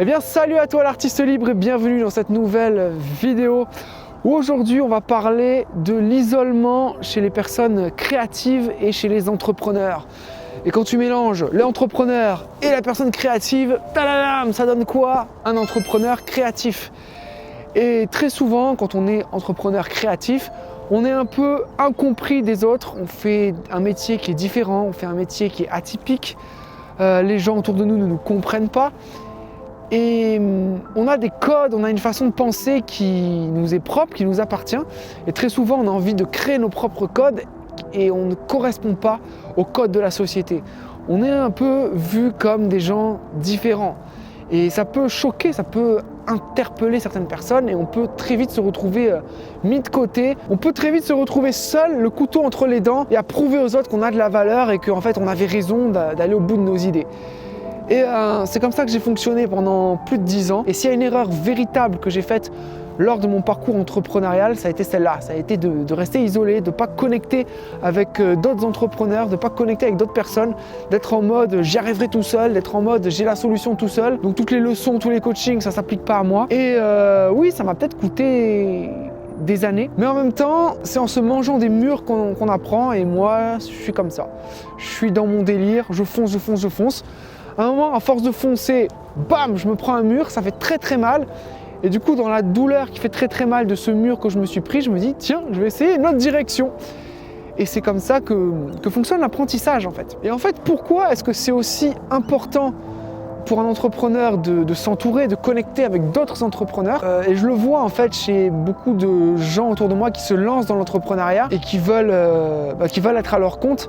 Eh bien salut à toi l'artiste libre et bienvenue dans cette nouvelle vidéo où aujourd'hui on va parler de l'isolement chez les personnes créatives et chez les entrepreneurs. Et quand tu mélanges l'entrepreneur et la personne créative, tadadam, ça donne quoi? Un entrepreneur créatif. Et très souvent quand on est entrepreneur créatif, on est un peu incompris des autres, on fait un métier qui est différent, on fait un métier qui est atypique, les gens autour de nous ne nous comprennent pas. Et on a des codes, on a une façon de penser qui nous est propre, qui nous appartient. Et très souvent, on a envie de créer nos propres codes et on ne correspond pas aux codes de la société. On est un peu vu comme des gens différents. Et ça peut choquer, ça peut interpeller certaines personnes et on peut très vite se retrouver mis de côté. On peut très vite se retrouver seul, le couteau entre les dents et à prouver aux autres qu'on a de la valeur et qu'en fait, on avait raison d'aller au bout de nos idées. Et c'est comme ça que j'ai fonctionné pendant plus de 10 ans. Et s'il y a une erreur véritable que j'ai faite lors de mon parcours entrepreneurial, ça a été celle-là. Ça a été de rester isolé, de ne pas connecter avec d'autres entrepreneurs, de ne pas connecter avec d'autres personnes, d'être en mode j'y arriverai tout seul, d'être en mode j'ai la solution tout seul. Donc toutes les leçons, tous les coachings, ça ne s'applique pas à moi. Et oui, ça m'a peut-être coûté des années. Mais en même temps, c'est en se mangeant des murs qu'on apprend. Et moi, je suis comme ça. Je suis dans mon délire, je fonce. À un moment, à force de foncer, bam, je me prends un mur, ça fait très mal. Et du coup, dans la douleur qui fait très mal de ce mur que je me suis pris, je me dis, tiens, je vais essayer une autre direction. Et c'est comme ça que fonctionne l'apprentissage en fait. Et en fait, pourquoi est-ce que c'est aussi important pour un entrepreneur de s'entourer, de connecter avec d'autres entrepreneurs et je le vois en fait chez beaucoup de gens autour de moi qui se lancent dans l'entrepreneuriat et qui veulent être à leur compte.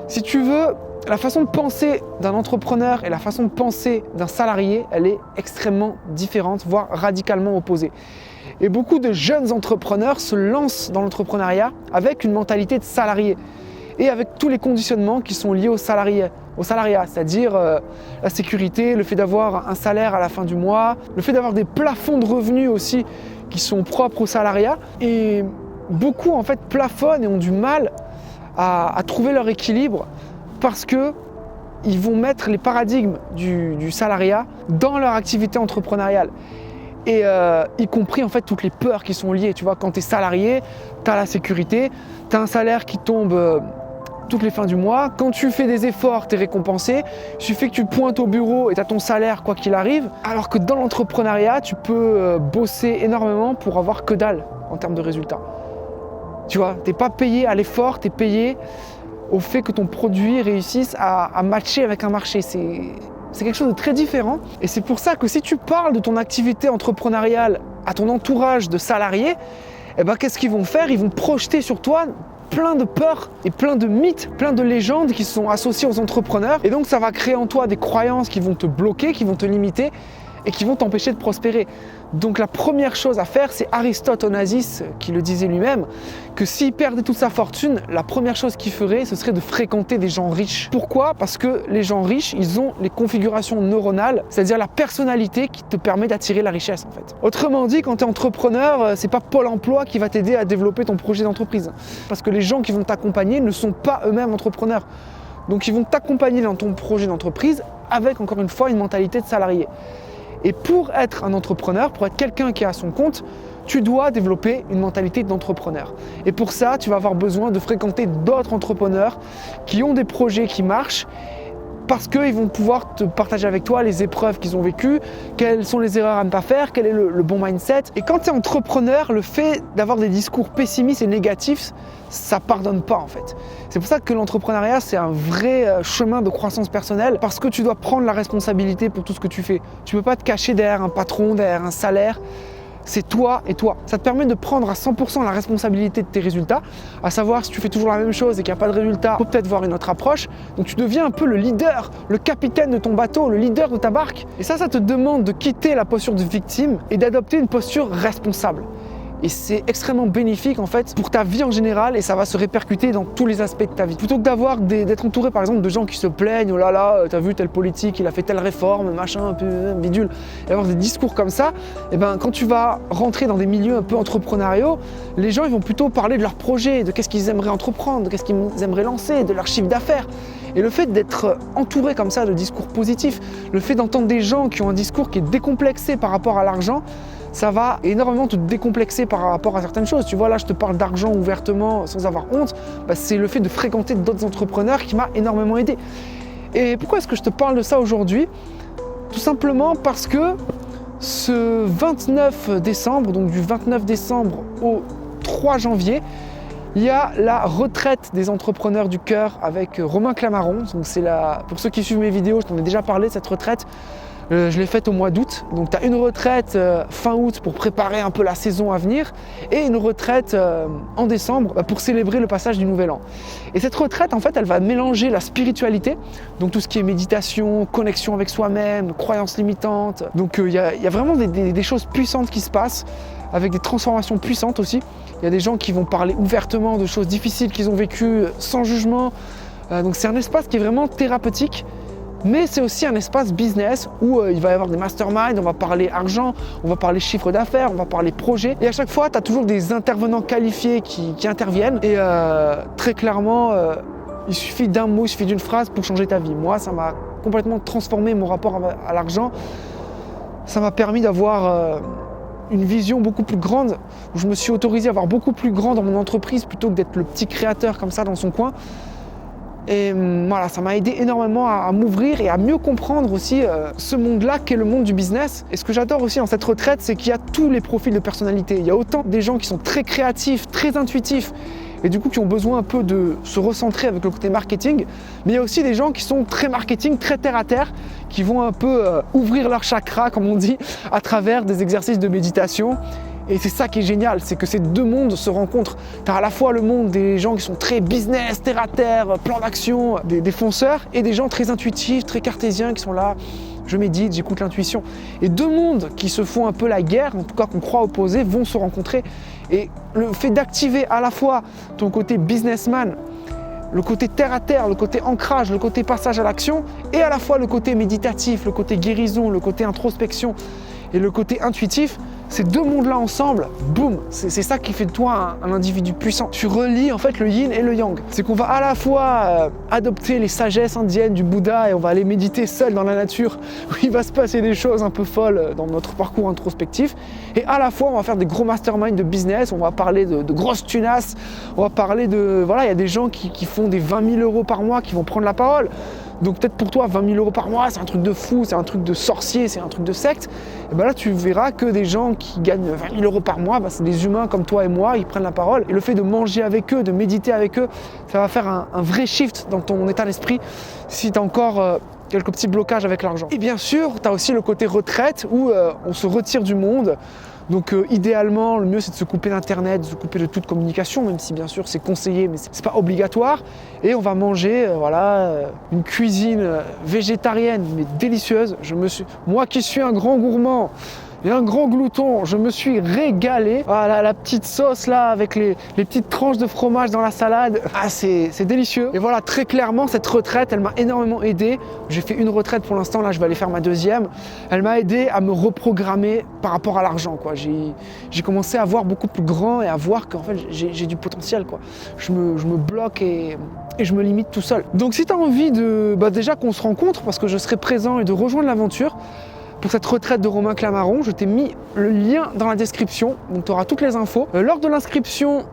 Si tu veux, la façon de penser d'un entrepreneur et la façon de penser d'un salarié, elle est extrêmement différente, voire radicalement opposée. Et beaucoup de jeunes entrepreneurs se lancent dans l'entrepreneuriat avec une mentalité de salarié et avec tous les conditionnements qui sont liés au salariat, c'est-à-dire la sécurité, le fait d'avoir un salaire à la fin du mois, le fait d'avoir des plafonds de revenus aussi qui sont propres au salariat. Et beaucoup en fait plafonnent et ont du mal à trouver leur équilibre parce qu'ils vont mettre les paradigmes du salariat dans leur activité entrepreneuriale. Et y compris en fait toutes les peurs qui sont liées. Tu vois, quand tu es salarié, tu as la sécurité, tu as un salaire qui tombe toutes les fins du mois. Quand tu fais des efforts, tu es récompensé. Il suffit que tu pointes au bureau et tu as ton salaire quoi qu'il arrive. Alors que dans l'entrepreneuriat, tu peux bosser énormément pour avoir que dalle en termes de résultats. Tu vois, tu n'es pas payé à l'effort, tu es payé au fait que ton produit réussisse à matcher avec un marché. C'est quelque chose de très différent. Et c'est pour ça que si tu parles de ton activité entrepreneuriale à ton entourage de salariés, eh ben, qu'est-ce qu'ils vont faire? Ils vont projeter sur toi plein de peurs et plein de mythes, plein de légendes qui sont associées aux entrepreneurs. Et donc ça va créer en toi des croyances qui vont te bloquer, qui vont te limiter et qui vont t'empêcher de prospérer. Donc la première chose à faire, c'est Aristote Onassis qui le disait lui-même, que s'il perdait toute sa fortune, la première chose qu'il ferait, ce serait de fréquenter des gens riches. Pourquoi? Parce que les gens riches, ils ont les configurations neuronales, c'est-à-dire la personnalité qui te permet d'attirer la richesse en fait. Autrement dit, quand tu es entrepreneur, c'est pas Pôle emploi qui va t'aider à développer ton projet d'entreprise. Parce que les gens qui vont t'accompagner ne sont pas eux-mêmes entrepreneurs. Donc ils vont t'accompagner dans ton projet d'entreprise avec encore une fois une mentalité de salarié. Et pour être un entrepreneur, pour être quelqu'un qui est à son compte, tu dois développer une mentalité d'entrepreneur. Et pour ça, tu vas avoir besoin de fréquenter d'autres entrepreneurs qui ont des projets qui marchent parce qu'ils vont pouvoir te partager avec toi les épreuves qu'ils ont vécues, quelles sont les erreurs à ne pas faire, quel est le bon mindset. Et quand tu es entrepreneur, le fait d'avoir des discours pessimistes et négatifs, ça pardonne pas en fait. C'est pour ça que l'entrepreneuriat, c'est un vrai chemin de croissance personnelle parce que tu dois prendre la responsabilité pour tout ce que tu fais. Tu ne peux pas te cacher derrière un patron, derrière un salaire. C'est toi et toi. Ça te permet de prendre à 100% la responsabilité de tes résultats, à savoir si tu fais toujours la même chose et qu'il n'y a pas de résultat, il faut peut-être voir une autre approche. Donc tu deviens un peu le leader, le capitaine de ton bateau, le leader de ta barque. Et ça te demande de quitter la posture de victime et d'adopter une posture responsable. Et c'est extrêmement bénéfique en fait pour ta vie en général et ça va se répercuter dans tous les aspects de ta vie. Plutôt que d'être entouré par exemple de gens qui se plaignent, oh là là, t'as vu tel politique, il a fait telle réforme, machin, un peu bidule, et avoir des discours comme ça, et ben quand tu vas rentrer dans des milieux un peu entrepreneuriaux, les gens ils vont plutôt parler de leurs projets, de qu'est-ce qu'ils aimeraient entreprendre, de qu'est-ce qu'ils aimeraient lancer, de leur chiffre d'affaires. Et le fait d'être entouré comme ça de discours positifs, le fait d'entendre des gens qui ont un discours qui est décomplexé par rapport à l'argent, ça va énormément te décomplexer par rapport à certaines choses. Tu vois, là, je te parle d'argent ouvertement, sans avoir honte. C'est le fait de fréquenter d'autres entrepreneurs qui m'a énormément aidé. Et pourquoi est-ce que je te parle de ça aujourd'hui? Tout simplement parce que ce 29 décembre, donc du 29 décembre au 3 janvier, il y a la retraite des entrepreneurs du cœur avec Romain Clamaron. Donc pour ceux qui suivent mes vidéos, je t'en ai déjà parlé de cette retraite. Je l'ai faite au mois d'août. Donc tu as une retraite fin août pour préparer un peu la saison à venir et une retraite en décembre pour célébrer le passage du Nouvel An. Et cette retraite, en fait, elle va mélanger la spiritualité, donc tout ce qui est méditation, connexion avec soi-même, croyances limitantes. Donc il y a vraiment des choses puissantes qui se passent, avec des transformations puissantes aussi. Il y a des gens qui vont parler ouvertement de choses difficiles qu'ils ont vécues sans jugement. Donc c'est un espace qui est vraiment thérapeutique. Mais c'est aussi un espace business où il va y avoir des masterminds, on va parler argent, on va parler chiffre d'affaires, on va parler projet. Et à chaque fois, tu as toujours des intervenants qualifiés qui interviennent. Et très clairement, il suffit d'un mot, il suffit d'une phrase pour changer ta vie. Moi, ça m'a complètement transformé mon rapport à l'argent. Ça m'a permis d'avoir une vision beaucoup plus grande, où je me suis autorisé à avoir beaucoup plus grand dans mon entreprise plutôt que d'être le petit créateur comme ça dans son coin. Et voilà, ça m'a aidé énormément à m'ouvrir et à mieux comprendre aussi ce monde-là qu'est le monde du business. Et ce que j'adore aussi dans cette retraite, c'est qu'il y a tous les profils de personnalité. Il y a autant des gens qui sont très créatifs, très intuitifs, et du coup qui ont besoin un peu de se recentrer avec le côté marketing, mais il y a aussi des gens qui sont très marketing, très terre à terre, qui vont un peu ouvrir leur chakra, comme on dit, à travers des exercices de méditation. Et c'est ça qui est génial, c'est que ces deux mondes se rencontrent. Tu as à la fois le monde des gens qui sont très business, terre à terre, plan d'action, des fonceurs, et des gens très intuitifs, très cartésiens qui sont là, je médite, j'écoute l'intuition. Et deux mondes qui se font un peu la guerre, en tout cas qu'on croit opposés, vont se rencontrer. Et le fait d'activer à la fois ton côté businessman, le côté terre à terre, le côté ancrage, le côté passage à l'action, et à la fois le côté méditatif, le côté guérison, le côté introspection et le côté intuitif, ces deux mondes-là ensemble, boum, c'est ça qui fait de toi un individu puissant. Tu relis en fait le yin et le yang. C'est qu'on va à la fois adopter les sagesses indiennes du Bouddha et on va aller méditer seul dans la nature où il va se passer des choses un peu folles dans notre parcours introspectif. Et à la fois, on va faire des gros masterminds de business, on va parler de grosses tunasses, on va parler de... Voilà, il y a des gens qui font des 20 000 euros par mois qui vont prendre la parole. Donc peut-être pour toi, 20 000 euros par mois, c'est un truc de fou, c'est un truc de sorcier, c'est un truc de secte. Et bien là, tu verras que des gens qui gagnent 20 000 euros par mois, c'est des humains comme toi et moi, ils prennent la parole. Et le fait de manger avec eux, de méditer avec eux, ça va faire un vrai shift dans ton état d'esprit si tu as encore quelques petits blocages avec l'argent. Et bien sûr, tu as aussi le côté retraite où on se retire du monde. Donc idéalement, le mieux c'est de se couper d'internet, de se couper de toute communication, même si bien sûr c'est conseillé, mais c'est pas obligatoire. Et on va manger une cuisine végétarienne, mais délicieuse. Moi qui suis un grand gourmand et un grand glouton, je me suis régalé. Voilà, la petite sauce là avec les petites tranches de fromage dans la salade, c'est délicieux. Et voilà, très clairement, cette retraite, elle m'a énormément aidé. J'ai fait une retraite pour l'instant, là je vais aller faire ma deuxième. Elle m'a aidé à me reprogrammer par rapport à l'argent, quoi. J'ai commencé à voir beaucoup plus grand et à voir qu'en fait j'ai du potentiel, quoi. Je me bloque et je me limite tout seul. Donc si tu as envie déjà qu'on se rencontre, parce que je serai présent et de rejoindre l'aventure, pour cette retraite de Romain Clamaron, je t'ai mis le lien dans la description, donc tu auras toutes les infos. Lors de l'inscription,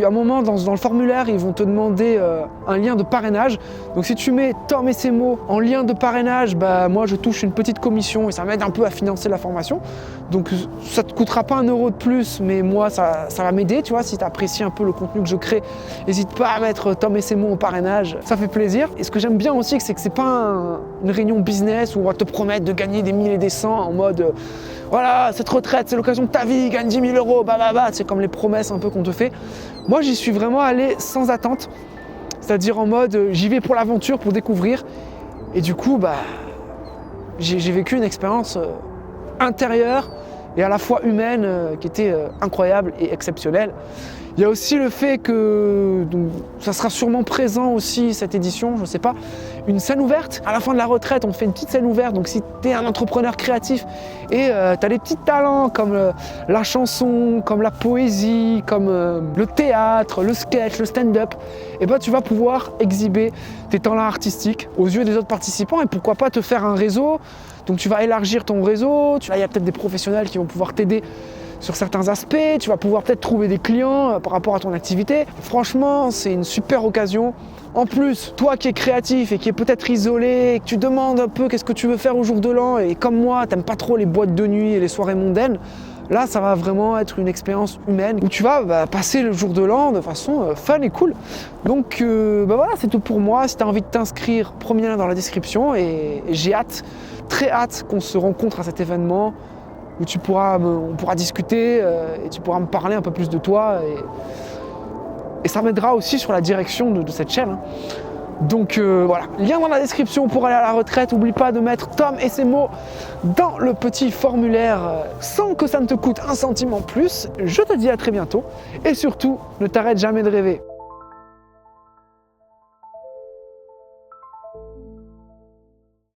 à un moment dans le formulaire, ils vont te demander un lien de parrainage. Donc si tu mets Tom et ses mots en lien de parrainage, moi je touche une petite commission et ça m'aide un peu à financer la formation. Donc ça ne te coûtera pas 1 € de plus, mais moi ça va m'aider, tu vois, si tu apprécies un peu le contenu que je crée, n'hésite pas à mettre Tom et ses mots au parrainage, ça fait plaisir. Et ce que j'aime bien aussi, c'est que c'est pas une réunion business où on va te promettre de gagner des 1000 et des 100 en mode voilà, cette retraite, c'est l'occasion de ta vie, gagne 10 000 euros, c'est comme les promesses un peu qu'on te fait. Moi, j'y suis vraiment allé sans attente, c'est-à-dire en mode j'y vais pour l'aventure, pour découvrir. Et du coup, j'ai vécu une expérience intérieure et à la fois humaine qui était incroyable et exceptionnelle. Il y a aussi le fait que, donc, ça sera sûrement présent aussi cette édition, je ne sais pas, une scène ouverte. À la fin de la retraite, on fait une petite scène ouverte. Donc si tu es un entrepreneur créatif et tu as des petits talents comme la chanson, comme la poésie, comme le théâtre, le sketch, le stand-up, et ben tu vas pouvoir exhiber tes talents artistiques aux yeux des autres participants et pourquoi pas te faire un réseau. Donc tu vas élargir ton réseau, là il y a peut-être des professionnels qui vont pouvoir t'aider sur certains aspects, tu vas pouvoir peut-être trouver des clients par rapport à ton activité. Franchement, c'est une super occasion. En plus, toi qui es créatif et qui est peut-être isolé, et que tu demandes un peu qu'est-ce que tu veux faire au jour de l'an, et comme moi, t'aimes pas trop les boîtes de nuit et les soirées mondaines, là, ça va vraiment être une expérience humaine où tu vas passer le jour de l'an de façon fun et cool. Donc voilà, c'est tout pour moi. Si tu as envie de t'inscrire, premier lien dans la description et j'ai hâte, très hâte qu'on se rencontre à cet événement où on pourra discuter et tu pourras me parler un peu plus de toi et ça m'aidera aussi sur la direction de cette chaîne. Donc voilà, lien dans la description pour aller à la retraite. N'oublie pas de mettre Tom et ses mots dans le petit formulaire sans que ça ne te coûte un centime en plus. Je te dis à très bientôt et surtout, ne t'arrête jamais de rêver.